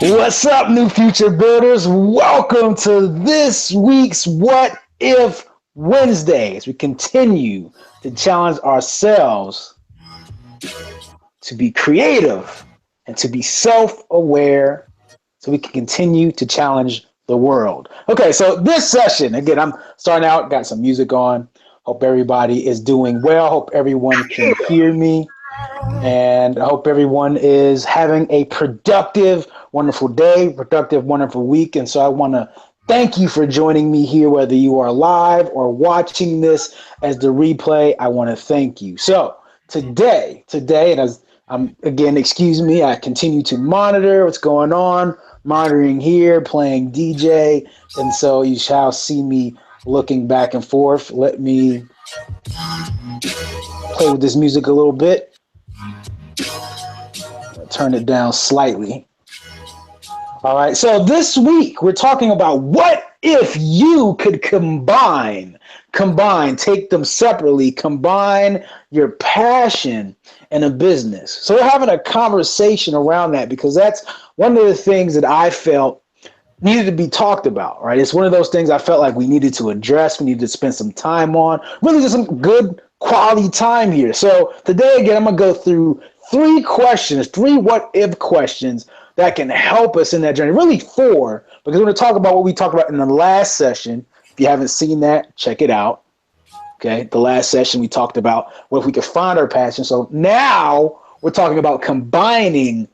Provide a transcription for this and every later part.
What's up, new future builders? Welcome to this week's What If Wednesday as we continue to challenge ourselves to be creative and to be self-aware so we can continue to challenge the world. Okay, so this session, again, I'm starting out, got some music on. Hope everybody is doing well. Hope everyone can hear me. And I hope everyone is having a productive, wonderful day, productive, wonderful week. And so I want to thank you for joining me here, whether you are live or watching this as the replay. I want to thank you. So today, and as again, excuse me, I continue to monitor what's going on, monitoring here, playing DJ. And so you shall see me looking back and forth. Let me play with this music a little bit. Turn it down slightly. All right, so this week we're talking about what if you could combine, take them separately, combine your passion and a business. So we're having a conversation around that because that's one of the things that I felt needed to be talked about, right? It's one of those things I felt like we needed to address, we needed to spend some time on, really just some good quality time here. So today, again, I'm gonna go through three what if questions that can help us in that journey. Really four, because we're going to talk about what we talked about in the last session. If you haven't seen that, check it out. Okay, the last session we talked about what if we could find our passion. So now we're talking about combining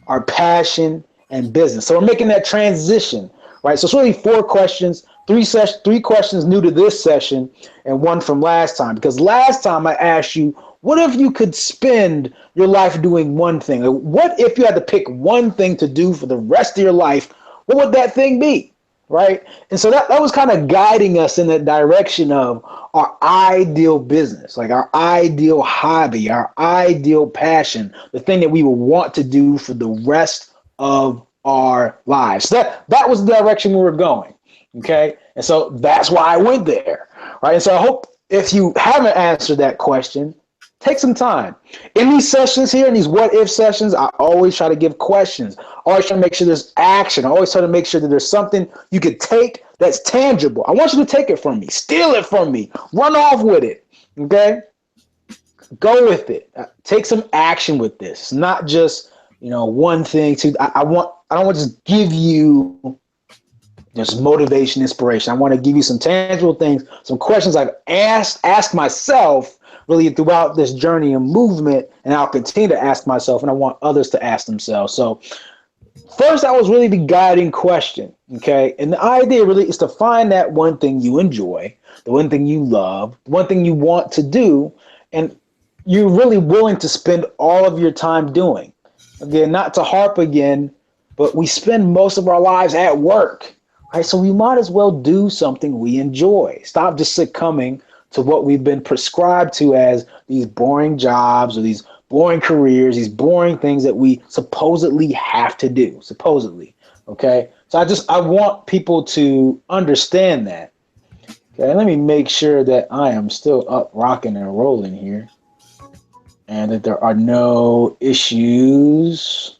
our passion and business. So we're making that transition, right? So it's really four questions, three questions new to this session and one from last time. Because last time I asked you, what if you could spend your life doing one thing? What if you had to pick one thing to do for the rest of your life? What would that thing be, right? And so that was kind of guiding us in the direction of our ideal business, like our ideal hobby, our ideal passion, the thing that we would want to do for the rest of our lives. That was the direction we were going, okay? And so that's why I went there, right? And so I hope if you haven't answered that question, take some time. In these sessions here, in these what-if sessions, I always try to give questions. I always try to make sure there's action. I always try to make sure that there's something you could take that's tangible. I want you to take it from me. Steal it from me. Run off with it, okay? Go with it. Take some action with this. It's not just, one thing. I don't want to just give you just motivation, inspiration. I want to give you some tangible things, some questions I've asked myself really throughout this journey and movement, and I'll continue to ask myself, and I want others to ask themselves. So first, that was really the guiding question, okay? And the idea really is to find that one thing you enjoy, the one thing you love, the one thing you want to do, and you're really willing to spend all of your time doing. Again, not to harp again, but we spend most of our lives at work, right? So we might as well do something we enjoy. Stop just succumbing to what we've been prescribed to as these boring jobs or these boring careers, these boring things that we supposedly have to do, okay? So I want people to understand that. Okay, let me make sure that I am still up, rocking and rolling here and that there are no issues.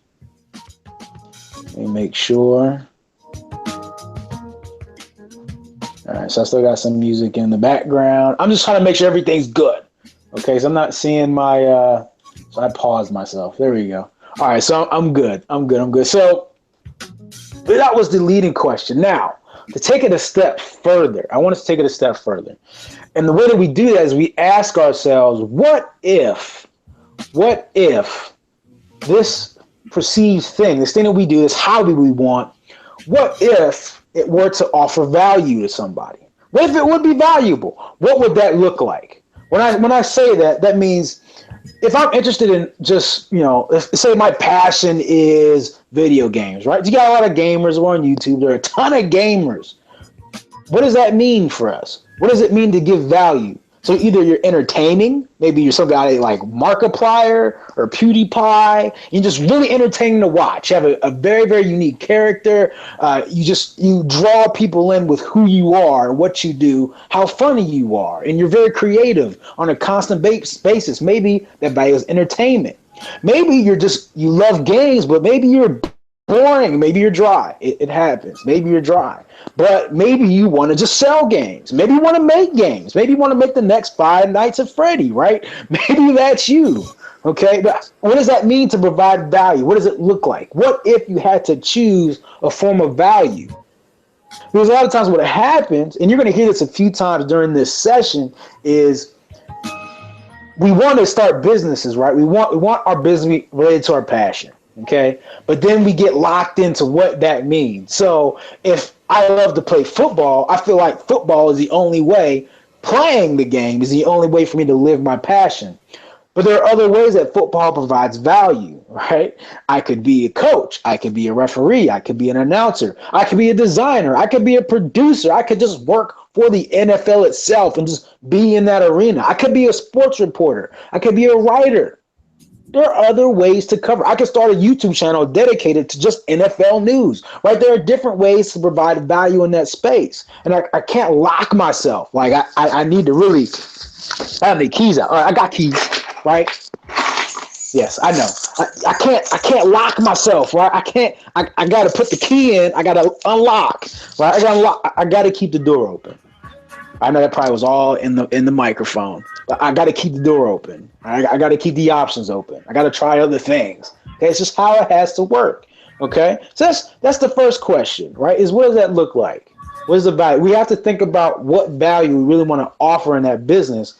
Let me make sure. All right, so I still got some music in the background. I'm just trying to make sure everything's good. Okay, so I'm not seeing my, so I paused myself. There we go. All right, so I'm good. So that was the leading question. Now, to take it a step further, I want us to take it a step further. And the way that we do that is we ask ourselves, what if this perceived thing, this thing that we do, this hobby we want, what if it were to offer value to somebody? What if it would be valuable? What would that look like? When I say that, that means if I'm interested in just, say my passion is video games, right? You got a lot of gamers on YouTube. There are a ton of gamers. What does that mean for us? What does it mean to give value? So either you're entertaining, maybe you're some guy like Markiplier or PewDiePie. You're just really entertaining to watch. You have a very, very unique character. You draw people in with who you are, what you do, how funny you are, and you're very creative on a constant basis. Maybe that value is entertainment. Maybe you love games, but maybe you're boring. Maybe you're dry. It happens. Maybe you're dry. But maybe you want to just sell games. Maybe you want to make games. Maybe you want to make the next Five Nights at Freddy, right? Maybe that's you. Okay. But what does that mean to provide value? What does it look like? What if you had to choose a form of value? Because a lot of times what happens, and you're going to hear this a few times during this session, is we want to start businesses, right? We want our business related to our passion. Okay. But then we get locked into what that means. So if I love to play football, I feel like football is the only way, playing the game is the only way for me to live my passion. But there are other ways that football provides value, right? I could be a coach. I could be a referee. I could be an announcer. I could be a designer. I could be a producer. I could just work for the NFL itself and just be in that arena. I could be a sports reporter. I could be a writer. There are other ways to cover. I could start a YouTube channel dedicated to just NFL news, right? There are different ways to provide value in that space. And I can't lock myself. Like I need to really, I have the keys out. All right, I got keys, right? Yes, I know. I can't lock myself, right? I got to put the key in. I got to unlock, right? I got to keep the door open. I know that probably was all in the microphone, but I got to keep the door open. I got to keep the options open. I got to try other things. Okay, it's just how it has to work. Okay, so that's the first question, right? Is what does that look like? What is the value? We have to think about what value we really want to offer in that business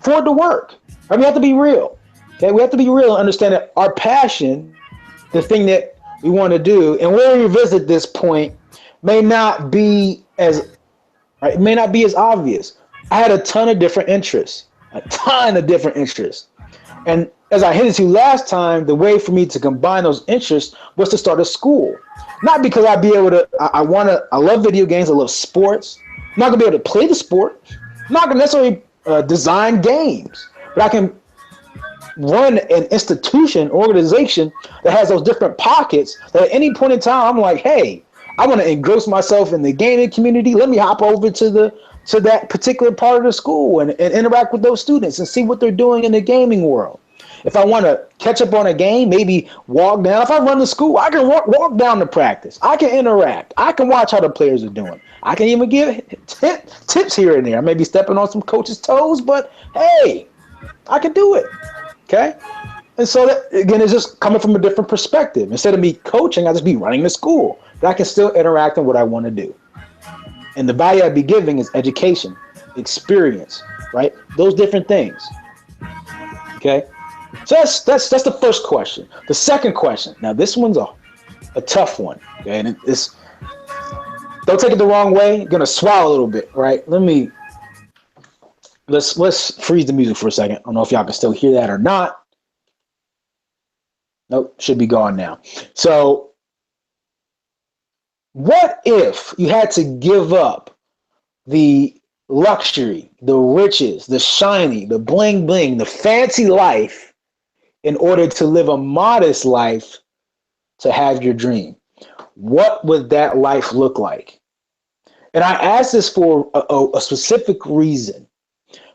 for it to work. Right? We have to be real. Okay, we have to be real and understand that our passion, the thing that we want to do, and we'll revisit this point, may not be as right? It may not be as obvious. I had a ton of different interests, And as I hinted to last time, the way for me to combine those interests was to start a school. Not because I'd be able to, I love video games, I love sports. I'm not gonna be able to play the sport. I'm not gonna necessarily design games, but I can run an institution, organization that has those different pockets that at any point in time, I'm like, hey, I want to engross myself in the gaming community. Let me hop over to that particular part of the school and interact with those students and see what they're doing in the gaming world. If I want to catch up on a game, maybe walk down. If I run the school, I can walk down to practice. I can interact. I can watch how the players are doing. I can even give tips here and there. I may be stepping on some coaches' toes, but hey, I can do it. Okay? And so that, again, it's just coming from a different perspective. Instead of me coaching, I just be running the school. But I can still interact in what I want to do. And the value I'd be giving is education, experience, right? Those different things. Okay? So that's the first question. The second question. Now this one's a tough one. Okay, and it's, don't take it the wrong way. You're gonna swallow a little bit, right? Let's freeze the music for a second. I don't know if y'all can still hear that or not. Nope, should be gone now. So what if you had to give up the luxury, the riches, the shiny, the bling bling, the fancy life in order to live a modest life to have your dream? What would that life look like? And I ask this for a specific reason,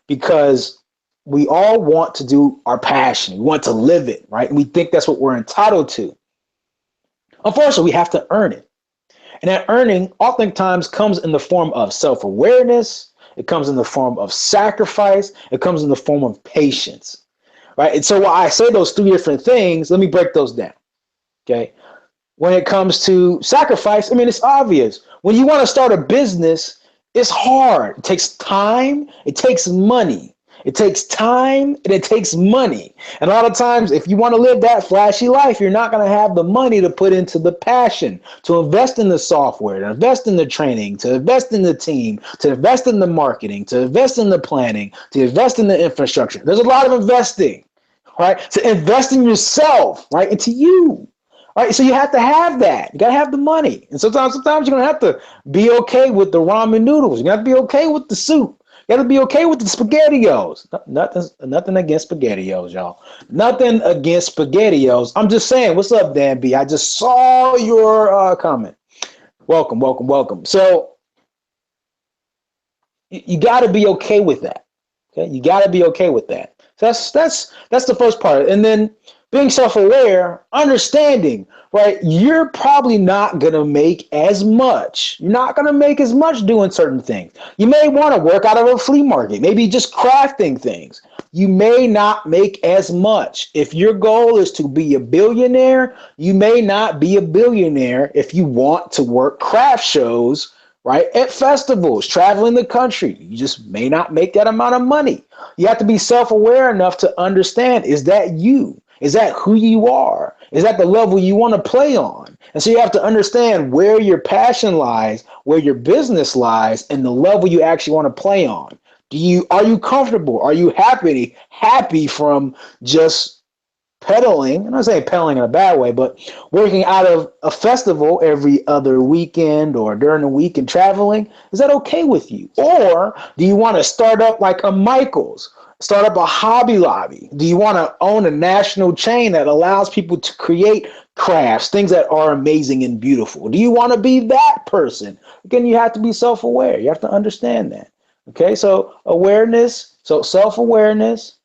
because we all want to do our passion. We want to live it, right? And we think that's what we're entitled to. Unfortunately, we have to earn it. And that earning oftentimes comes in the form of self-awareness. It comes in the form of sacrifice. It comes in the form of patience, right? And so while I say those three different things, let me break those down, okay? When it comes to sacrifice, I mean, it's obvious. When you want to start a business, it's hard. It takes time. It takes money. It takes time and it takes money. And a lot of times, if you want to live that flashy life, you're not going to have the money to put into the passion, to invest in the software, to invest in the training, to invest in the team, to invest in the marketing, to invest in the planning, to invest in the infrastructure. There's a lot of investing, right? To invest in yourself, right? Into you. Right, so you have to have that. You got to have the money. And sometimes you're going to have to be okay with the ramen noodles. You got to be okay with the soup. You got to be okay with the SpaghettiOs. Nothing against SpaghettiOs, y'all. Nothing against SpaghettiOs. I'm just saying, what's up, Dan B? I just saw your comment. Welcome, welcome, welcome. So you got to be okay with that. Okay, you got to be okay with that. So that's the first part, and then being self-aware, understanding, right? You're probably not gonna make as much. You're not gonna make as much doing certain things. You may want to work out of a flea market, maybe just crafting things. You may not make as much. If your goal is to be a billionaire, you may not be a billionaire if you want to work craft shows, right? At festivals, traveling the country. You just may not make that amount of money. You have to be self-aware enough to understand, is that you? Is that who you are? Is that the level you want to play on? And so you have to understand where your passion lies, where your business lies, and the level you actually want to play on. Are you comfortable? Are you happy from just pedaling? I'm not saying pedaling in a bad way, but working out of a festival every other weekend or during the week and traveling? Is that okay with you? Or do you want to start up like a Michaels? Start up a Hobby Lobby? Do you want to own a national chain that allows people to create crafts, things that are amazing and beautiful? Do you want to be that person? Again, you have to be self-aware. You have to understand that. Okay, so awareness, so self-awareness,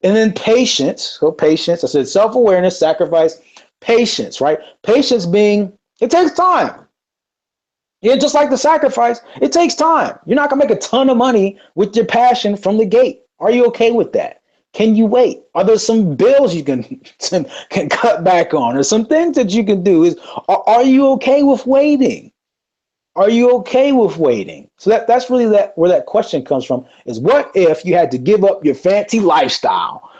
and then patience. So patience, I said self-awareness, sacrifice, patience, right? Patience being, it takes time. Yeah, just like the sacrifice, it takes time. You're not gonna make a ton of money with your passion from the gate. Are you okay with that? Can you wait? Are there some bills you can cut back on, or some things that you can do? Are you okay with waiting? Are you okay with waiting? So that's really where that question comes from, is what if you had to give up your fancy lifestyle,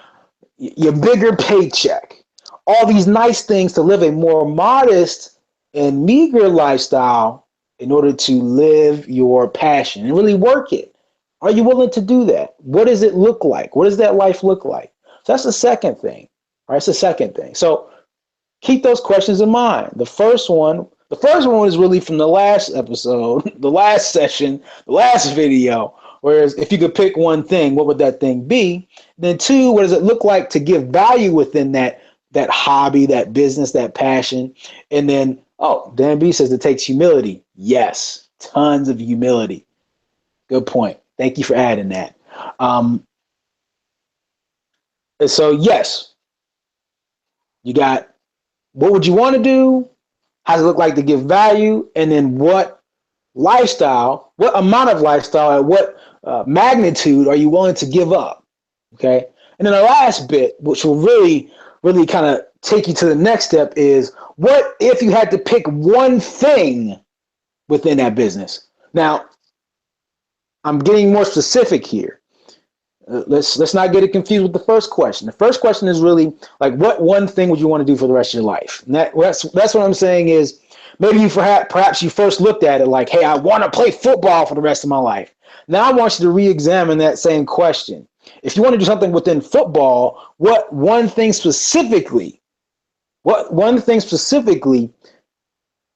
your bigger paycheck, all these nice things to live a more modest and meager lifestyle in order to live your passion and really work it? Are you willing to do that? What does it look like? What does that life look like? So that's the second thing. All right, it's the second thing. So keep those questions in mind. The first one is really from the last episode, the last session, the last video. Whereas if you could pick one thing, what would that thing be? Then two, what does it look like to give value within that hobby, that business, that passion? And then, Dan B says it takes humility. Yes, tons of humility. Good point. Thank you for adding that. And so yes, you got what would you want to do? How does it look like to give value? And then what amount of lifestyle, at what magnitude are you willing to give up? Okay. And then the last bit, which will really, really kind of take you to the next step, is what if you had to pick one thing within that business? Now, I'm getting more specific here. Let's not get it confused with the first question. The first question is really like, what one thing would you want to do for the rest of your life? And that's what I'm saying is, maybe perhaps you first looked at it like, hey, I want to play football for the rest of my life. Now I want you to re-examine that same question. If you want to do something within football, what one thing specifically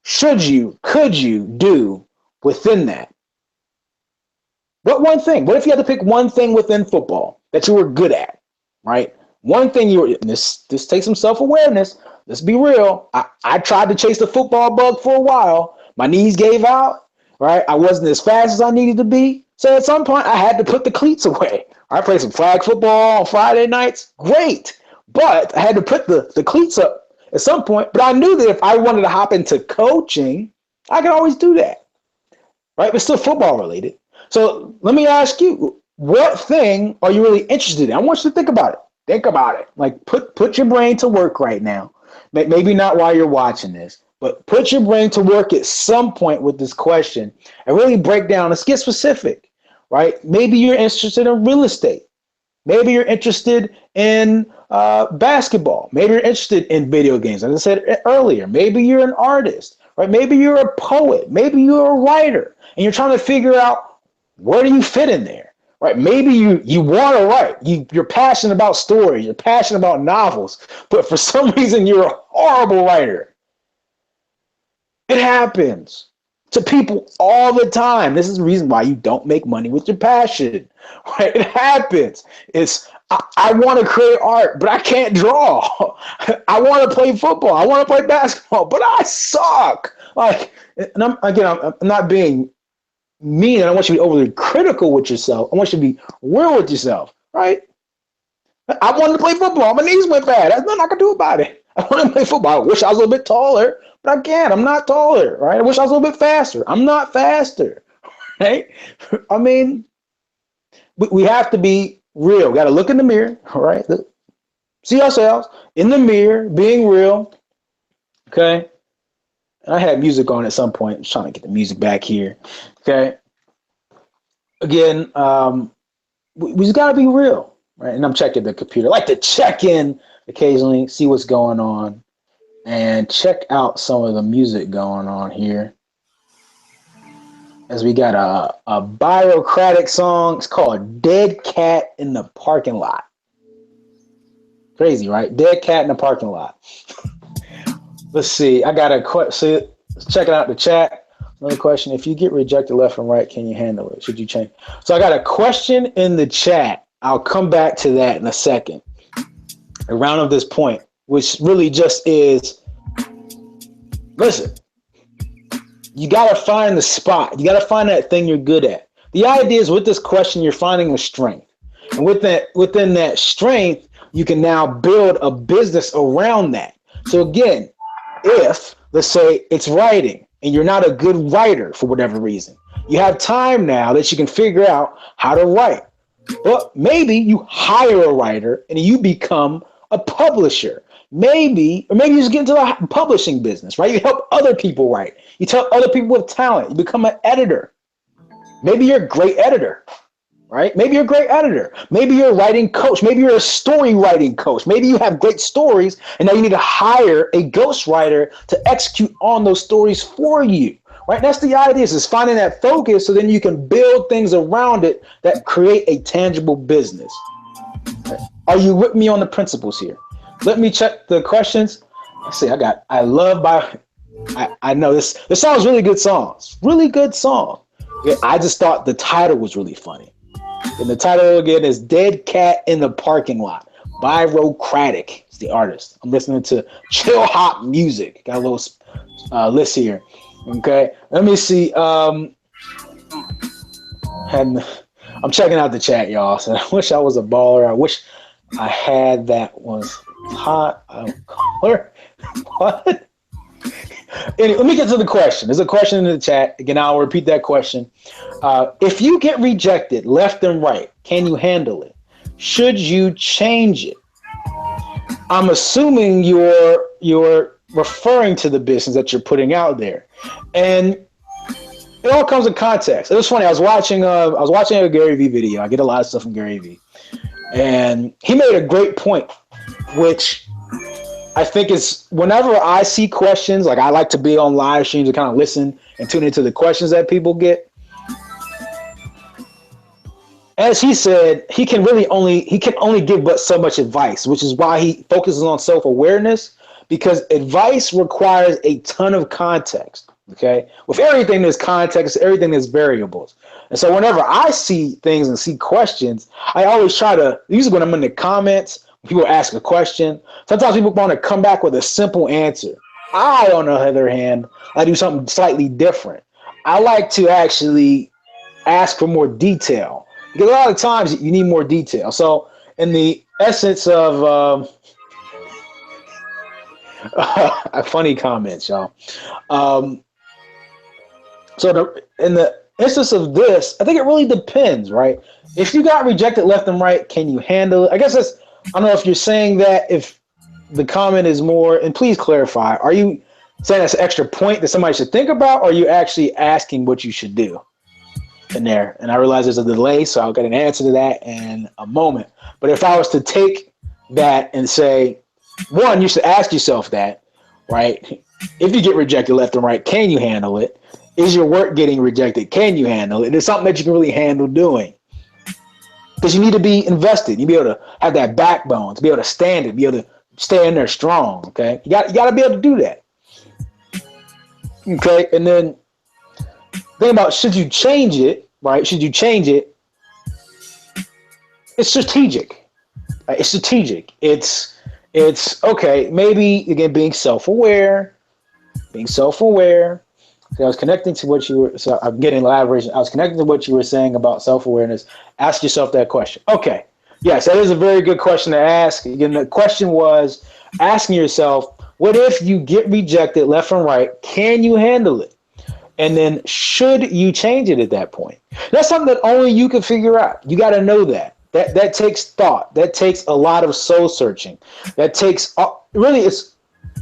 could you do within that? What one thing? What if you had to pick one thing within football that you were good at, right? One thing this takes some self-awareness. Let's be real. I tried to chase the football bug for a while. My knees gave out, right? I wasn't as fast as I needed to be. So at some point I had to put the cleats away. I played some flag football on Friday nights. Great. But I had to put the cleats up at some point. But I knew that if I wanted to hop into coaching, I could always do that, right? But still football related. So let me ask you, what thing are you really interested in? I want you to think about it. Think about it. Like put your brain to work right now. Maybe not while you're watching this, but put your brain to work at some point with this question and really break down. Let's get specific, right? Maybe you're interested in real estate. Maybe you're interested in basketball. Maybe you're interested in video games. As I said earlier, maybe you're an artist, right? Maybe you're a poet. Maybe you're a writer, and you're trying to figure out, where do you fit in there, right? Maybe you want to write. You're passionate about stories. You're passionate about novels, but for some reason you're a horrible writer. It happens. to people all the time. This is the reason why you don't make money with your passion, right? It happens. I want to create art, but I can't draw. I want to play football. I want to play basketball, but I suck. Like, and I'm not being mean. I don't want you to be overly critical with yourself. I want you to be real with yourself, right? I wanted to play football. My knees went bad. There's nothing I can do about it. I want to play football. I wish I was a little bit taller, but I can't. I'm not taller, right? I wish I was a little bit faster. I'm not faster, right? I mean, we have to be real. We got to look in the mirror, all right? See ourselves in the mirror, being real, okay? And I had music on at some point. I'm trying to get the music back here, okay? Again, we just got to be real, right? And I'm checking the computer. I like to check in occasionally, see what's going on, and check out some of the music going on here. As we got a bureaucratic song. It's called Dead Cat in the Parking Lot. Crazy, right? Dead Cat in the Parking Lot. Let's see. I got a question. Checking out the chat. Another question. If you get rejected left and right, can you handle it? Should you change? So I got a question in the chat. I'll come back to that in a second. Around of this point, which really just is, listen, you got to find the spot. You got to find that thing you're good at. The idea is with this question, you're finding a strength. And within that strength, you can now build a business around that. So again, if, let's say, it's writing and you're not a good writer for whatever reason, you have time now that you can figure out how to write. Well, maybe you hire a writer and you become a publisher. Maybe you just get into the publishing business, right? You help other people write. You tell other people with talent. You become an editor. Maybe you're a great editor, right? Maybe you're a great editor. Maybe you're a writing coach. Maybe you're a story writing coach. Maybe you have great stories and now you need to hire a ghostwriter to execute on those stories for you, right? That's the idea, is finding that focus so then you can build things around it that create a tangible business. Are you with me on the principles here? Let me check the questions. Let's see, I know this song is really good song. It's really good song. Yeah, I just thought the title was really funny. And the title again is Dead Cat in the Parking Lot. Bureaucratic is the artist. I'm listening to chill hop music. Got a little list here. Okay, let me see. And I'm checking out the chat, y'all. So I wish I was a baller. I wish I had that was hot color. What? Anyway, let me get to the question. There's a question in the chat. Again, I'll repeat that question. If you get rejected left and right, can you handle it? Should you change it? I'm assuming you're referring to the business that you're putting out there, and it all comes in context. It was funny. I was watching a Gary Vee video. I get a lot of stuff from Gary Vee, and he made a great point, which I think is whenever I see questions, like I like to be on live streams and kind of listen and tune into the questions that people get. As he said, he can only give but so much advice, which is why he focuses on self-awareness, because advice requires a ton of context. Okay, with everything there's context, everything there's variables. And so whenever I see things and see questions, I always try to, usually when I'm in the comments, people ask a question. Sometimes people want to come back with a simple answer. I, on the other hand, I do something slightly different. I like to actually ask for more detail, because a lot of times you need more detail. So in the essence of funny comments, y'all. In the instance of this, I think it really depends, right? If you got rejected left and right, can you handle it? I guess that's, I don't know if you're saying that, if the comment is more, and please clarify, are you saying that's an extra point that somebody should think about, or are you actually asking what you should do in there? And I realize there's a delay, so I'll get an answer to that in a moment. But if I was to take that and say, one, you should ask yourself that, right? If you get rejected left and right, can you handle it? Is your work getting rejected? Can you handle it? It's something that you can really handle doing. Because you need to be invested. You be able to have that backbone, to be able to stand it, be able to stay in there strong. Okay, you got to be able to do that. Okay, and then think about, should you change it, right? Should you change it? It's strategic. It's strategic. It's okay. Maybe again, being self-aware, being self-aware. So I was connecting to what you were. So I'm getting elaboration. I was connecting to what you were saying about self-awareness. Ask yourself that question. Okay. Yes, that is a very good question to ask. Again, the question was asking yourself, what if you get rejected left and right? Can you handle it? And then should you change it at that point? That's something that only you can figure out. You got to know that. That takes thought. That takes a lot of soul searching. That takes really, it's,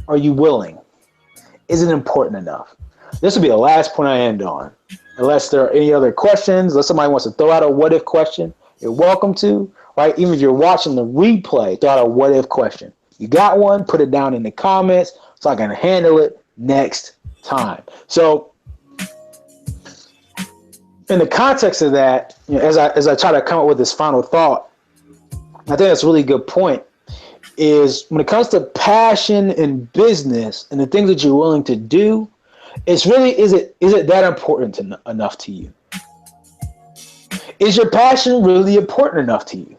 are you willing? Is it important enough? This will be the last point I end on. Unless there are any other questions, unless somebody wants to throw out a what if question, you're welcome to, right? Even if you're watching the replay, throw out a what if question. You got one, put it down in the comments so I can handle it next time. So in the context of that, you know, as I try to come up with this final thought, I think that's a really good point, is when it comes to passion in business and the things that you're willing to do, it's really, is it that important enough to you? Is your passion really important enough to you?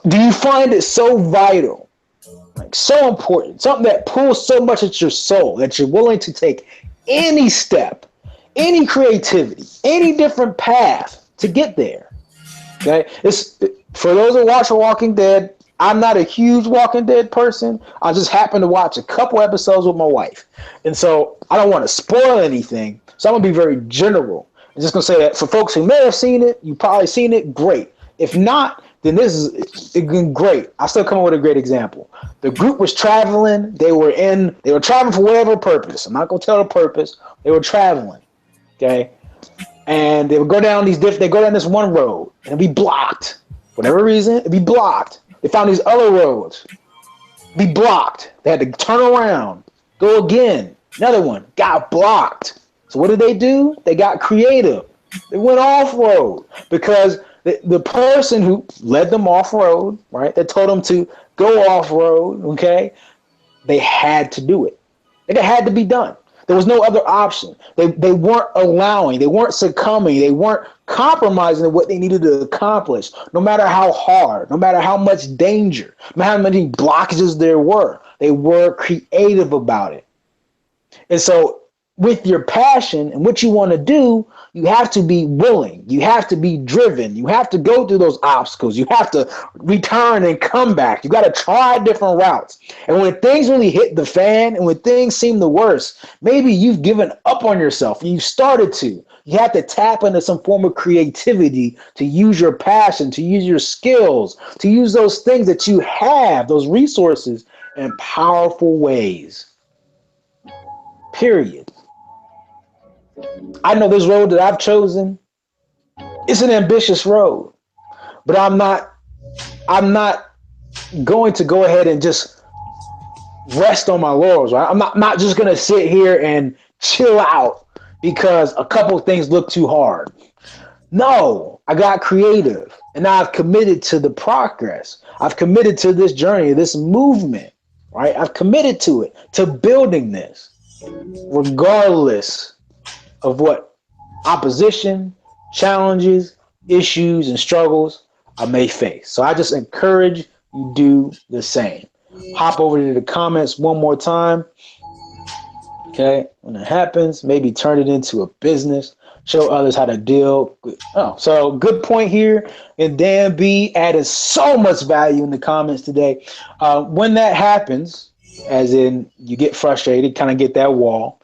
Do you find it so vital, like so important, something that pulls so much at your soul that you're willing to take any step, any creativity, any different path to get there? Okay, it's for those who watch Walking Dead. I'm not a huge Walking Dead person. I just happen to watch a couple episodes with my wife, and so I don't want to spoil anything. So I'm gonna be very general. I'm just gonna say that for folks who may have seen it, you probably seen it. Great. If not, then this is great. I still come up with a great example. The group was traveling. They were traveling for whatever purpose. I'm not gonna tell the purpose. They were traveling. Okay, and they would go down they go down this one road and it'd be blocked. For whatever reason, it'd be blocked. They found these other roads, be blocked. They had to turn around, go again. Another one got blocked. So what did they do? They got creative. They went off-road because the person who led them off-road, right, that told them to go off-road, okay, they had to do it. It had to be done. There was no other option. They weren't allowing, they weren't succumbing, they weren't compromising what they needed to accomplish, no matter how hard, no matter how much danger, no matter how many blockages there were. They were creative about it. And so with your passion and what you want to do, you have to be willing. You have to be driven. You have to go through those obstacles. You have to return and come back. You got to try different routes. And when things really hit the fan and when things seem the worst, maybe you've given up on yourself. You've started to. You have to tap into some form of creativity to use your passion, to use your skills, to use those things that you have, those resources, in powerful ways. Period. I know this road that I've chosen, it's an ambitious road, but I'm not going to go ahead and just rest on my laurels, right? I'm not just going to sit here and chill out because a couple of things look too hard. No, I got creative and I've committed to the progress. I've committed to this journey, this movement, right? I've committed to it, to building this, regardless of what opposition, challenges, issues, and struggles I may face. So I just encourage you do the same. Hop over to the comments one more time. Okay, when it happens, maybe turn it into a business. Show others how to deal. Oh, so good point here. And Dan B added so much value in the comments today. When that happens, as in you get frustrated, kind of get that wall,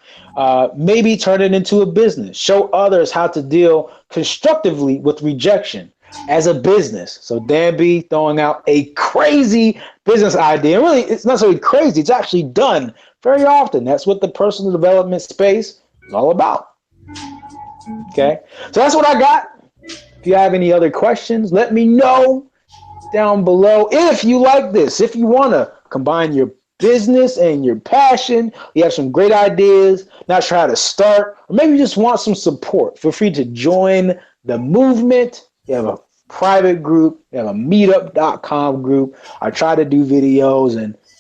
maybe turn it into a business. Show others how to deal constructively with rejection as a business. So Dan B throwing out a crazy business idea. Really, it's not so crazy. It's actually done very often. That's what the personal development space is all about. Okay, so that's what I got. If you have any other questions, let me know down below. If you like this, if you want to combine your business and your passion, you have some great ideas, not sure how to start, or maybe you just want some support, feel free to join the movement. You have a private group, you have a meetup.com group. I try to do videos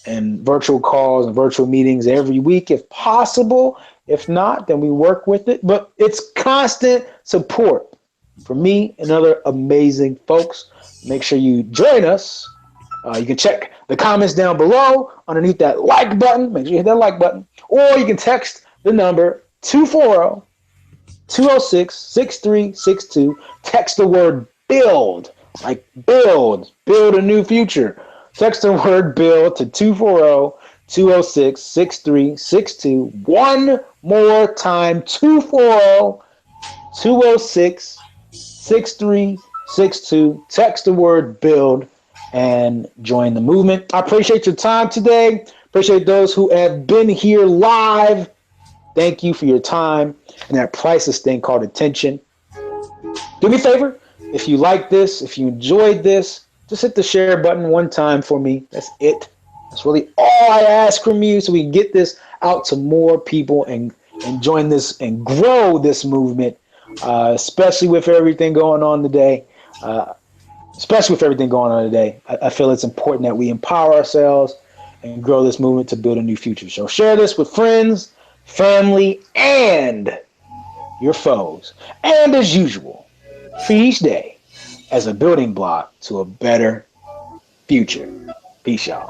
and virtual calls and virtual meetings every week if possible. If not, then we work with it. But it's constant support for me and other amazing folks. Make sure you join us. You can check the comments down below underneath that like button. Make sure you hit that like button. Or you can text the number 240-206-6362. Text the word build, like build a new future. Text the word build to 240-206-6362. One more time, 240-206-6362. Text the word build and join the movement. I appreciate your time today. Appreciate those who have been here live. Thank you for your time and that priceless thing called attention. Do me a favor. If you like this, if you enjoyed this, just hit the share button one time for me. That's it. That's really all I ask from you, so we can get this out to more people and join this and grow this movement, especially with everything going on today. I feel it's important that we empower ourselves and grow this movement to build a new future. So share this with friends, family, and your foes. And as usual, treat each day as a building block to a better future. Peace, y'all.